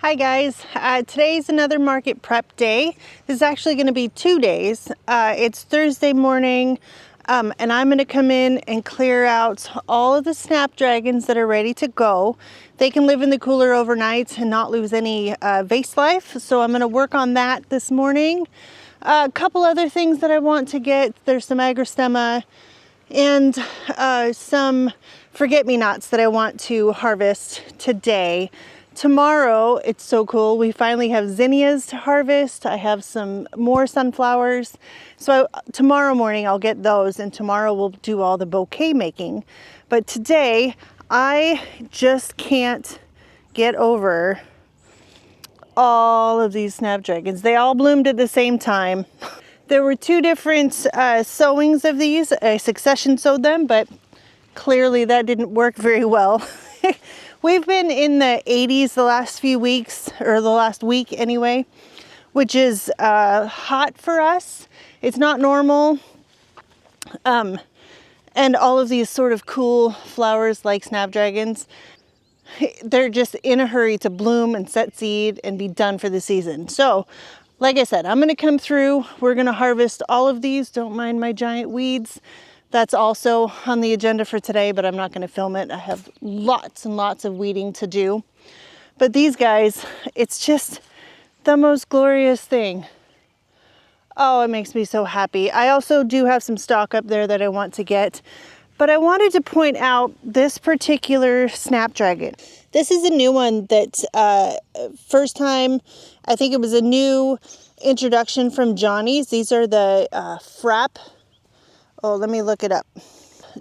Hi guys, today's another market prep day. This is actually going to be 2 days. It's Thursday morning and I'm going to come in and clear out all of the Snapdragons that are ready to go. They can live in the cooler overnight and not lose any vase life, so I'm going to work on that this morning. A couple other things that I want to get. There's some agrostemma and some forget-me-nots that I want to harvest today. Tomorrow, it's so cool, we finally have zinnias to harvest. I have some more sunflowers. So tomorrow morning I'll get those, and tomorrow we'll do all the bouquet making. But today, I just can't get over all of these Snapdragons. They all bloomed at the same time. There were two different sowings of these. I succession sowed them, but clearly that didn't work very well. We've been in the 80s the last few weeks, or the last week anyway, which is hot for us. It's not normal. And all of these sort of cool flowers like Snapdragons, they're just in a hurry to bloom and set seed and be done for the season. So, like I said, I'm going to come through. We're going to harvest all of these. Don't mind my giant weeds. That's also on the agenda for today, but I'm not going to film it. I have lots and lots of weeding to do. But these guys, it's just the most glorious thing. Oh, it makes me so happy. I also do have some stock up there that I want to get. But I wanted to point out this particular Snapdragon. This is a new one that first time, I think it was a new introduction from Johnny's. These are the Frap. Oh, let me look it up.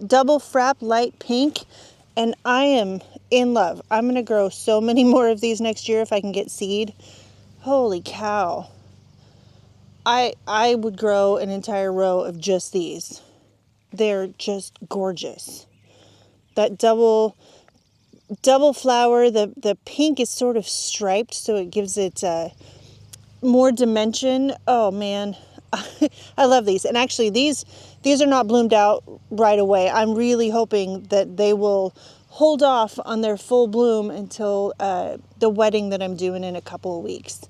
Double Frap Light Pink, and I am in love. I'm going to grow so many more of these next year if I can get seed. Holy cow. I would grow an entire row of just these. They're just gorgeous. That double flower, the pink is sort of striped, so it gives it more dimension. Oh man, I love these. And actually these are not bloomed out right away. I'm really hoping that they will hold off on their full bloom until the wedding that I'm doing in a couple of weeks,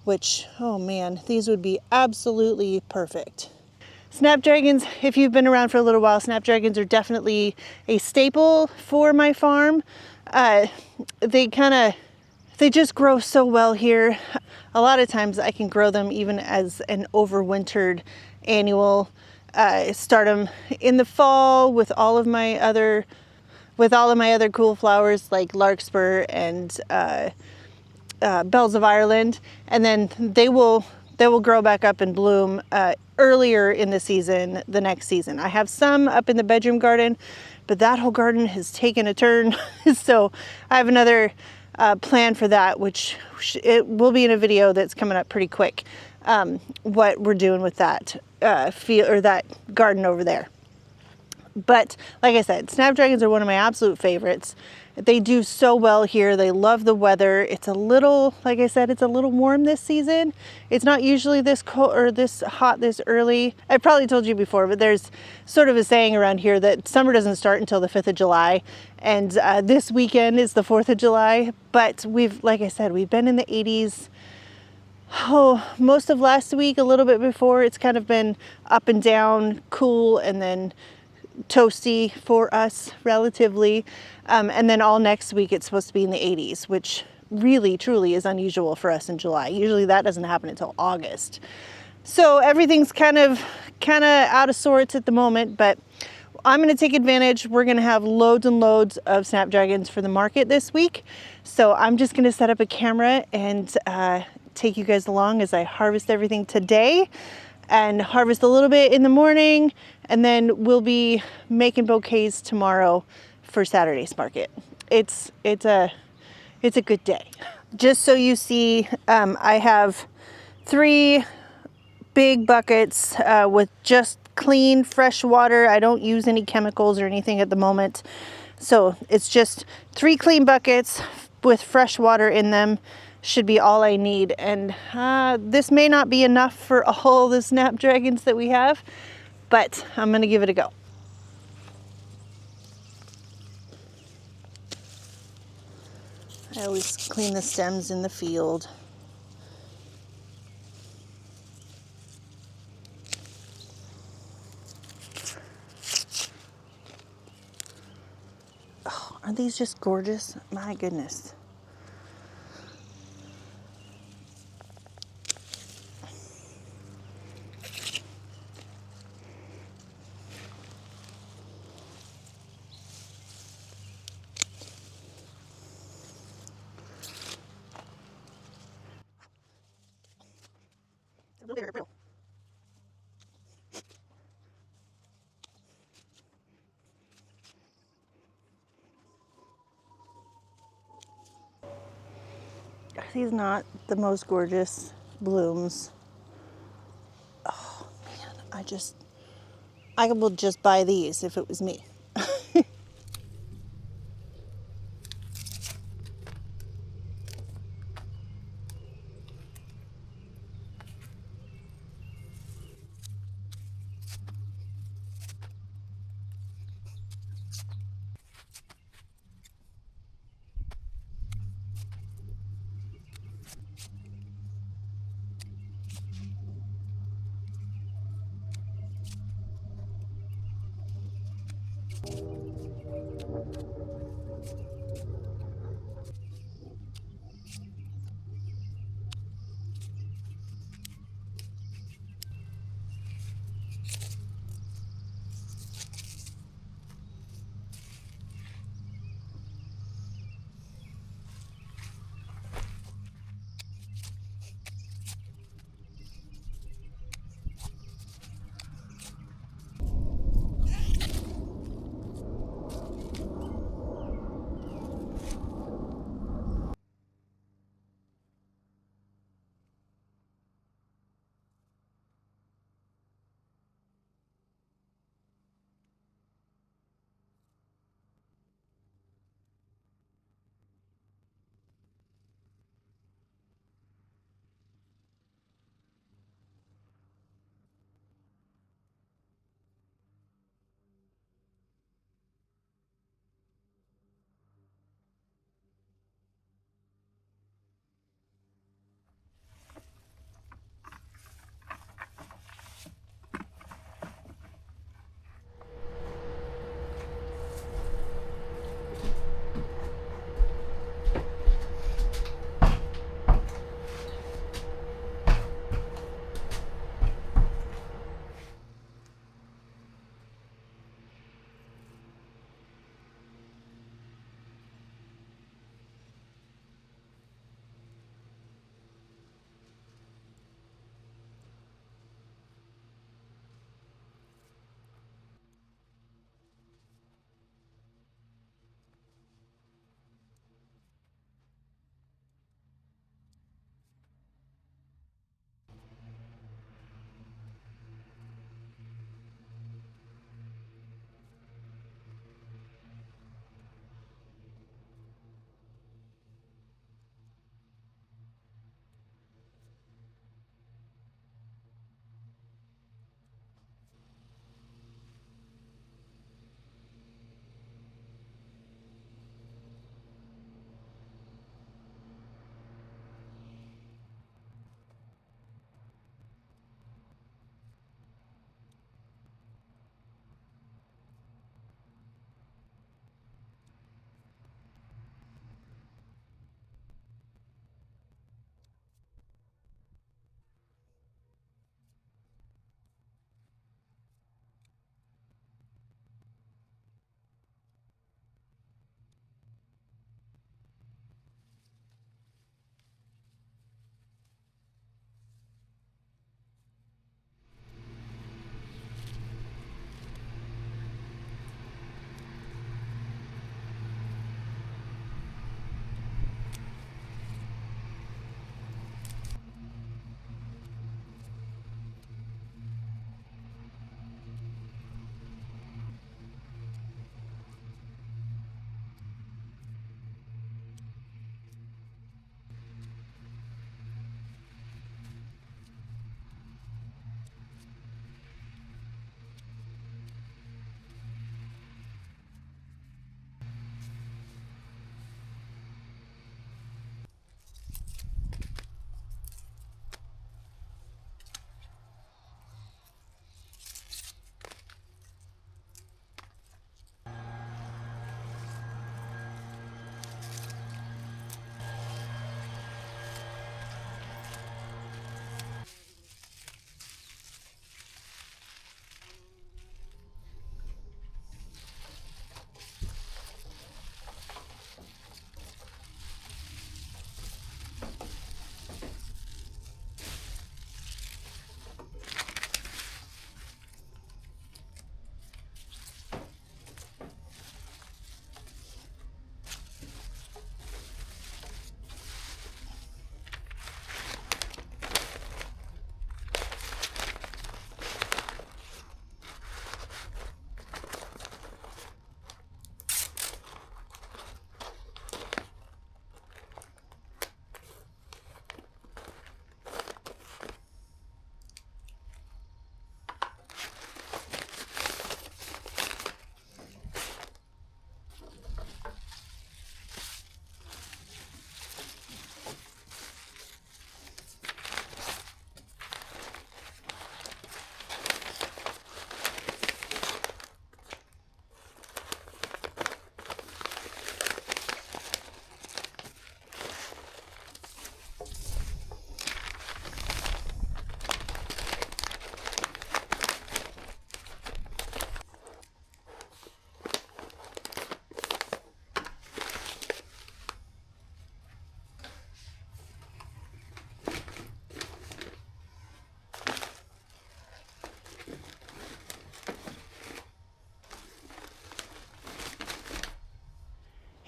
which, oh man, these would be absolutely perfect. Snapdragons, if you've been around for a little while, Snapdragons are definitely a staple for my farm. They just grow so well here. A lot of times I can grow them even as an overwintered annual. Start them in the fall with all of my other cool flowers like larkspur and bells of Ireland, and then they will grow back up and bloom earlier in the season, the next season. I have some up in the bedroom garden, but that whole garden has taken a turn. So I have another plan for that, which it will be in a video that's coming up pretty quick. What we're doing with that that garden over there. But like I said, Snapdragons are one of my absolute favorites. They do so well here. They love the weather. It's a little, like I said, it's a little warm this season. It's not usually this cold or this hot this early. I probably told you before, but there's sort of a saying around here that summer doesn't start until the 5th of July. And this weekend is the 4th of July. But like I said, we've been in the 80s. Oh, most of last week, a little bit before. It's kind of been up and down, cool, and then toasty for us relatively, and then all next week it's supposed to be in the 80s, which really truly is unusual for us in July. Usually that doesn't happen until August. So everything's kind of out of sorts at the moment, but I'm going to take advantage. We're going to have loads and loads of Snapdragons for the market this week, so I'm just going to set up a camera and take you guys along as I harvest everything today and harvest a little bit in the morning, and then we'll be making bouquets tomorrow for Saturday's market. It's a good day. Just so you see, I have 3 big buckets with just clean fresh water. I don't use any chemicals or anything at the moment, so it's just 3 clean buckets with fresh water in them. Should be all I need. And this may not be enough for all the Snapdragons that we have, but I'm gonna give it a go. I always clean the stems in the field. Oh, aren't these just gorgeous? My goodness. A little bit brittle. Are these not the most gorgeous blooms? Oh man, I would just buy these if it was me.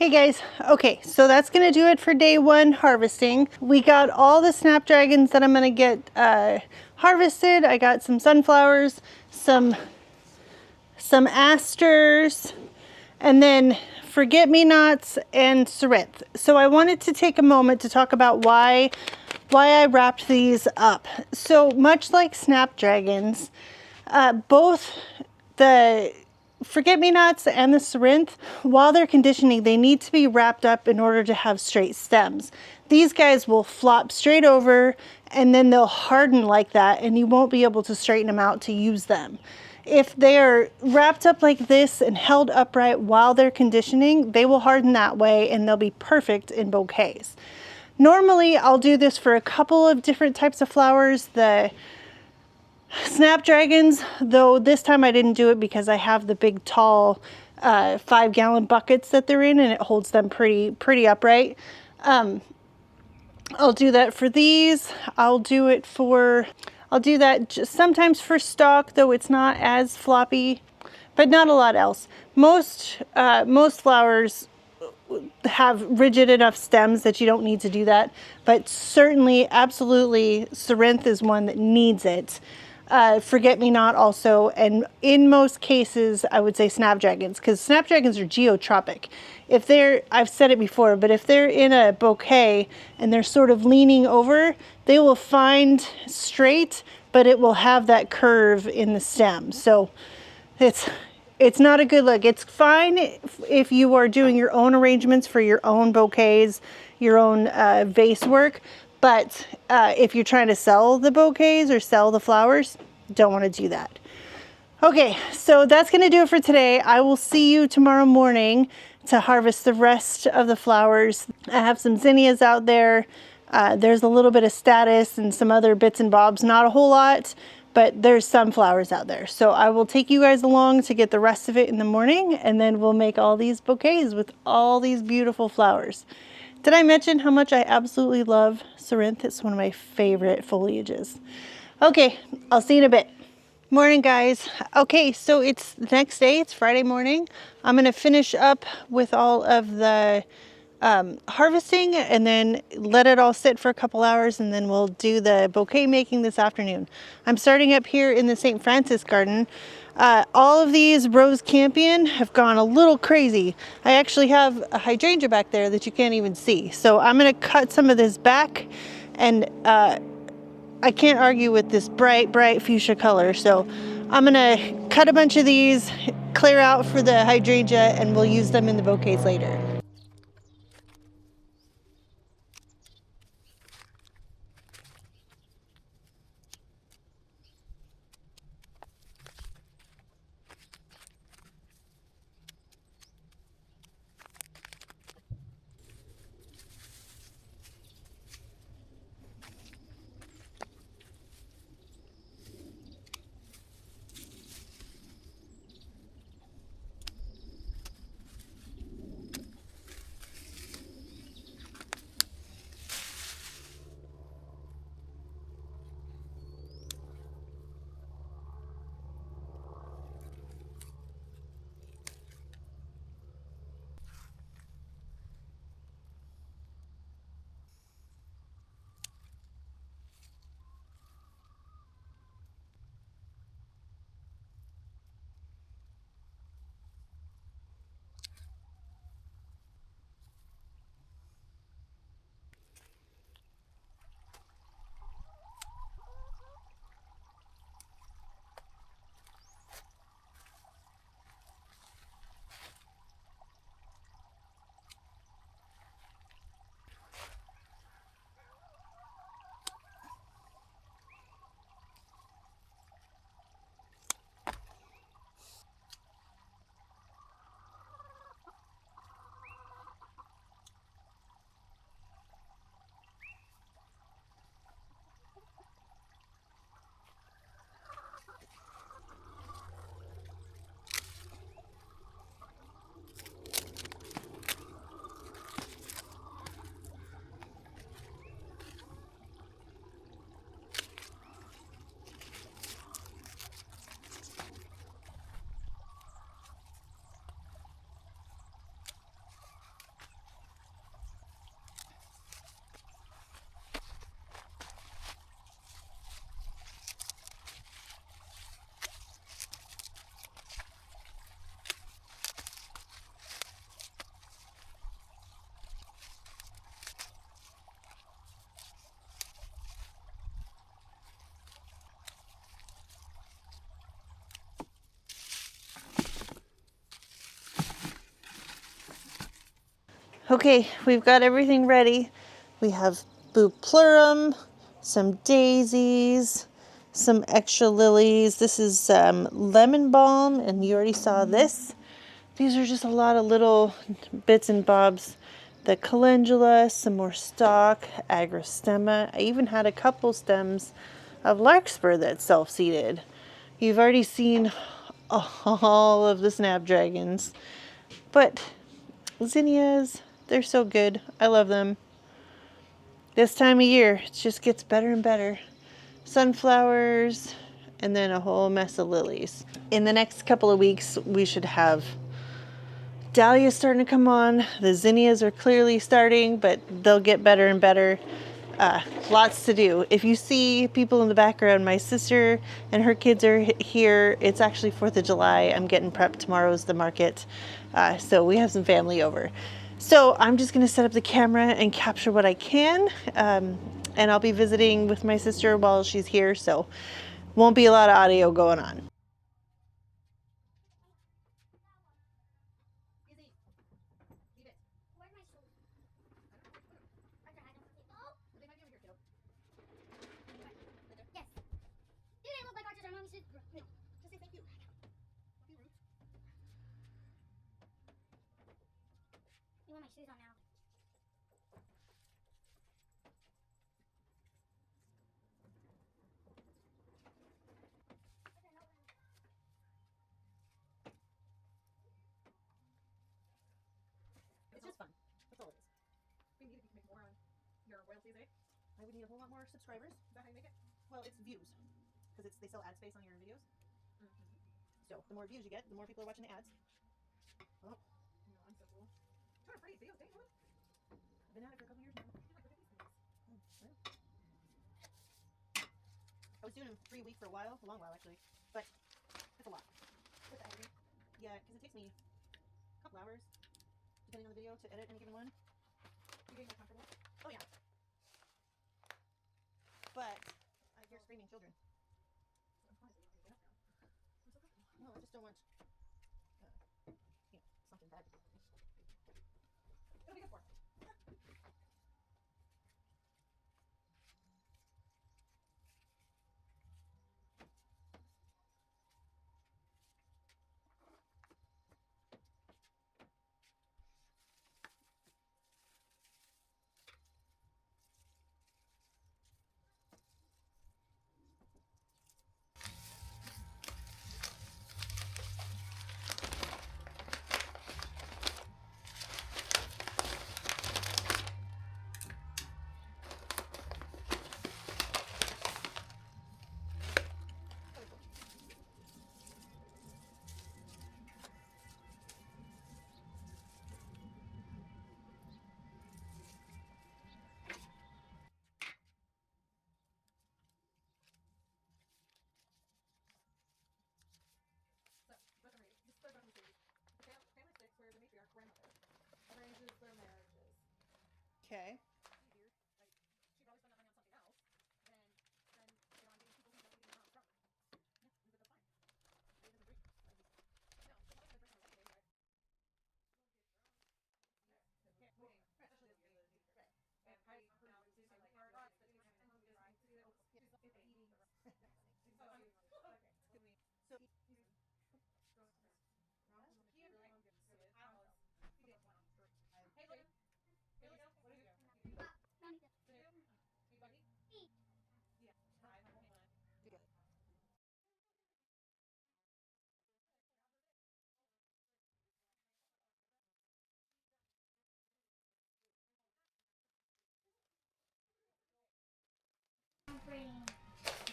Hey guys, okay, so that's gonna do it for day one harvesting. We got all the snapdragons that I'm gonna get harvested. I got some sunflowers, some asters, and then forget-me-nots and cerinthe. So I wanted to take a moment to talk about why I wrapped these up. So much like snapdragons, both the forget-me-nots and the cerinthe, while they're conditioning, they need to be wrapped up in order to have straight stems. These guys will flop straight over and then they'll harden like that, and you won't be able to straighten them out to use them. If they're wrapped up like this and held upright while they're conditioning, they will harden that way and they'll be perfect in bouquets. Normally, I'll do this for a couple of different types of flowers. The snapdragons, though this time I didn't do it because I have the big tall 5-gallon buckets that they're in, and it holds them pretty upright. I'll do that for these. I'll do that just sometimes for stock, though it's not as floppy, but not a lot else. Most flowers have rigid enough stems that you don't need to do that, but certainly, absolutely, cerinthe is one that needs it. Forget-me-not also, and in most cases I would say snapdragons, because snapdragons are geotropic. If they're, I've said it before, but if they're in a bouquet and they're sort of leaning over, they will find straight, but it will have that curve in the stem. So it's not a good look. It's fine if you are doing your own arrangements for your own bouquets, your own vase work. But if you're trying to sell the bouquets or sell the flowers, don't want to do that. Okay, so that's going to do it for today. I will see you tomorrow morning to harvest the rest of the flowers. I have some zinnias out there. There's a little bit of status and some other bits and bobs, not a whole lot, but there's some flowers out there. So I will take you guys along to get the rest of it in the morning, and then we'll make all these bouquets with all these beautiful flowers. Did I mention how much I absolutely love cerinthe? It's one of my favorite foliages. Okay, I'll see you in a bit. Morning, guys. Okay, so it's the next day. It's Friday morning. I'm going to finish up with all of the harvesting and then let it all sit for a couple hours, and then we'll do the bouquet making this afternoon. I'm starting up here in the St. Francis garden. All of these rose campion have gone a little crazy. I actually have a hydrangea back there that you can't even see. So I'm going to cut some of this back, and I can't argue with this bright fuchsia color. So I'm going to cut a bunch of these, clear out for the hydrangea, and we'll use them in the bouquets later. Okay, we've got everything ready. We have buplurum, some daisies, some extra lilies. This is lemon balm, and you already saw this. These are just a lot of little bits and bobs. The calendula, some more stalk, agrostemma. I even had a couple stems of larkspur that's self-seeded. You've already seen all of the snapdragons, but zinnias, they're so good. I love them. This time of year, it just gets better and better. Sunflowers, and then a whole mess of lilies. In the next couple of weeks, we should have dahlias starting to come on. The zinnias are clearly starting, but they'll get better and better. Lots to do. If you see people in the background, my sister and her kids are here. It's actually 4th of July. I'm getting prepped. Tomorrow's the market. So we have some family over. So I'm just going to set up the camera and capture what I can. And I'll be visiting with my sister while she's here. So won't be a lot of audio going on. It's just fun. That's all it is. We need to make more on your royalties, eh? I would need a whole lot more subscribers. Is that how you make it? Well, it's views. Because they sell ad space on your videos. So the more views you get, the more people are watching the ads. Oh. Yeah, I'm so cool. What a pretty videos, eh? I've been at it for a couple years now. I was doing them 3 a week for a while, a long while actually, but it's a lot. With the editing. Yeah, because it takes me a couple hours, depending on the video, to edit any given one. You're getting more comfortable? Oh yeah. But I hear screaming children. No, I just don't want, something bad. It'll be good for. Okay.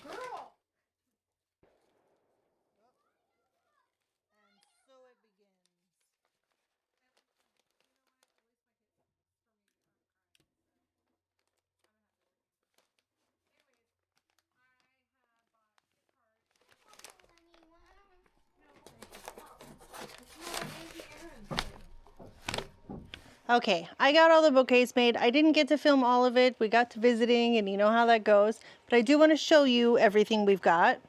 Girl! And so it begins. Okay, I got all the bouquets made. I didn't get to film all of it. We got to visiting and you know how that goes. But I do want to show you everything we've got.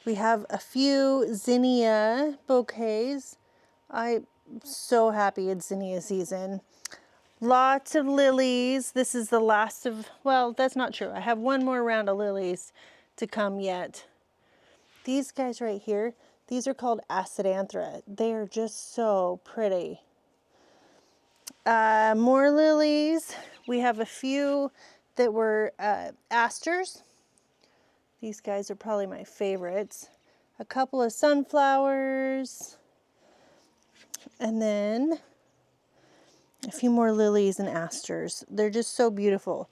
We have a few zinnia bouquets. I so happy it's zinnia season. Lots of lilies. This is the last of, well, that's not true. I have one more round of lilies to come yet. These guys right here, these are called acidanthera. They are just so pretty. More lilies. We have a few that were asters. These guys are probably my favorites. A couple of sunflowers. And then a few more lilies and asters. They're just so beautiful.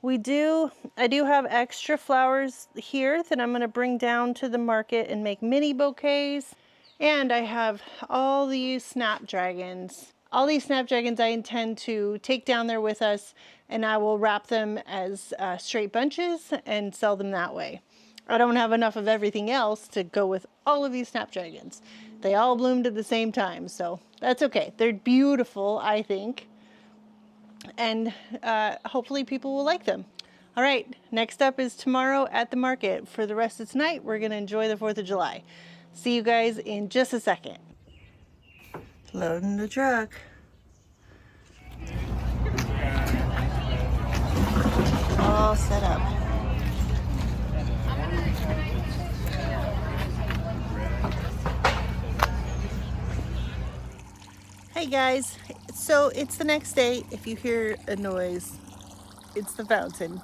I do have extra flowers here that I'm going to bring down to the market and make mini bouquets. And I have all these snapdragons. All these snapdragons I intend to take down there with us, and I will wrap them as straight bunches and sell them that way. I don't have enough of everything else to go with all of these snapdragons. They all bloomed at the same time, so that's okay. They're beautiful, I think, and hopefully people will like them. All right, next up is tomorrow at the market. For the rest of tonight, we're gonna enjoy the 4th of July. See you guys in just a second. Loading the truck. All set up. Hey guys, so it's the next day. If you hear a noise, it's the fountain.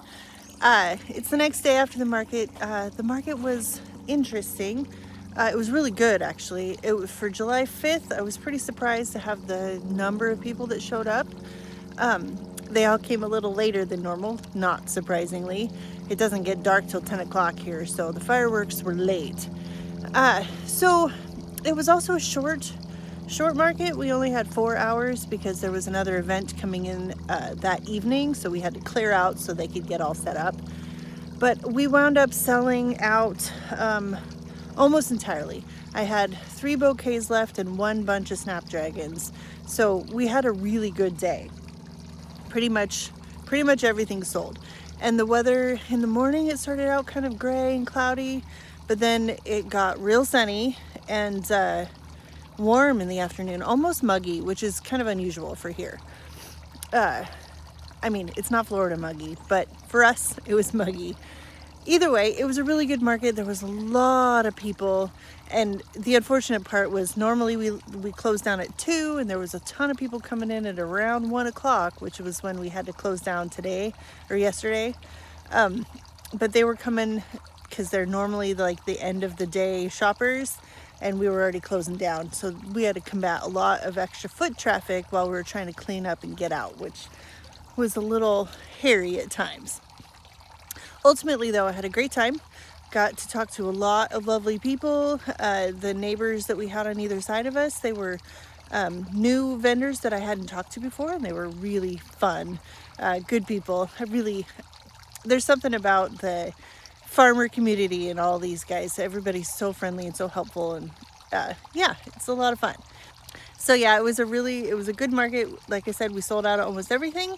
It's the next day after the market. The market was interesting. It was really good, actually. It was for July 5th. I was pretty surprised to have the number of people that showed up. They all came a little later than normal, not surprisingly. It doesn't get dark till 10 o'clock here, so the fireworks were late. So it was also a short market. We only had 4 hours because there was another event coming in that evening, so we had to clear out so they could get all set up. But we wound up selling out almost entirely. I had 3 bouquets left and 1 bunch of snapdragons, so we had a really good day. Pretty much everything sold. And the weather in the morning, it started out kind of gray and cloudy, but then it got real sunny and warm in the afternoon, almost muggy, which is kind of unusual for here. I mean, it's not Florida muggy, but for us, it was muggy. Either way, it was a really good market. There was a lot of people, and the unfortunate part was normally we closed down at 2, and there was a ton of people coming in at around 1 o'clock, which was when we had to close down today or yesterday. But they were coming because they're normally like the end of the day shoppers, and we were already closing down. So we had to combat a lot of extra foot traffic while we were trying to clean up and get out, which was a little hairy at times. Ultimately, though, I had a great time. Got to talk to a lot of lovely people. The neighbors that we had on either side of us, they were new vendors that I hadn't talked to before, and they were really fun, good people. There's something about the farmer community and all these guys. Everybody's so friendly and so helpful, and yeah, it's a lot of fun. So yeah, it was a good market. Like I said, we sold out almost everything,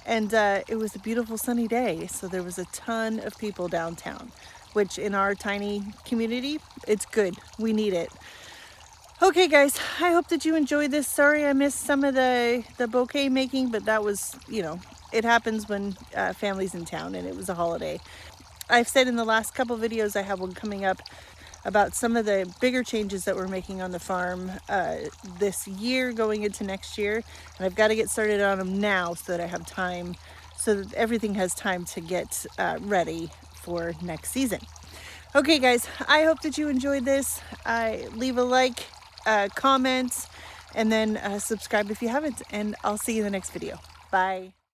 and it was a beautiful sunny day. So there was a ton of people downtown, which in our tiny community, it's good. We need it. Okay guys, I hope that you enjoyed this. Sorry I missed some of the bouquet making, but that was, it happens when family's in town and it was a holiday. I've said in the last couple videos, I have one coming up about some of the bigger changes that we're making on the farm this year going into next year. And I've got to get started on them now so that I have time, so that everything has time to get ready for next season. Okay guys, I hope that you enjoyed this. Leave a like, comment, and then subscribe if you haven't, and I'll see you in the next video. Bye.